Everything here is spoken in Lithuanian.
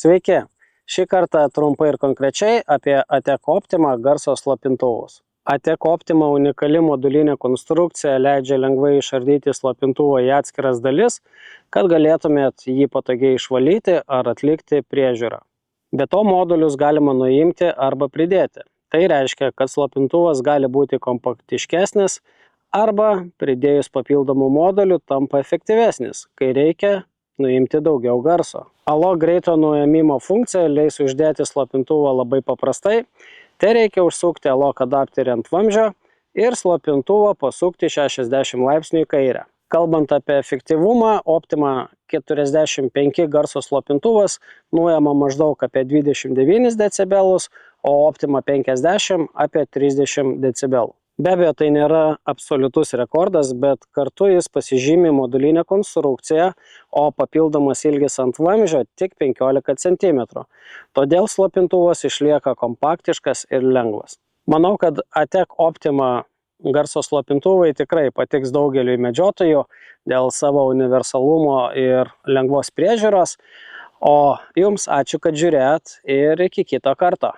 Sveiki! Šį kartą trumpai ir konkrečiai apie ATEC Optima garso slopintuvus. ATEC Optima unikali modulinė konstrukcija leidžia lengvai išardyti slopintuvą į atskiras dalis, kad galėtumėt jį patogiai išvalyti ar atlikti priežiūrą. Be to modulius galima nuimti arba pridėti. Tai reiškia, kad slopintuvas gali būti kompaktiškesnis arba pridėjus papildomų modulių tampa efektyvesnis, kai reikia nuimti daugiau garso. Alok greito nuėmimo funkcija leis uždėti slopintuvą labai paprastai. Tai reikia užsukti Alok adapterį ant vamzdžio ir slopintuvą pasukti 60 laipsnių į kairę. Kalbant apie efektyvumą, Optima 45 garso slopintuvas nuima maždaug apie 29 decibelus, o Optima 50 apie 30 decibelų. Be abejo, tai nėra absoliutus rekordas, bet kartu jis pasižymi modulinę konstrukciją, o papildomas ilgis ant vamzdžio tik 15 cm. Todėl slopintuvas išlieka kompaktiškas ir lengvas. Manau, kad ATEC Optima garso slopintuvai tikrai patiks daugeliui medžiotojų dėl savo universalumo ir lengvos priežiūros. O jums ačiū, kad žiūrėjot ir iki kito karto.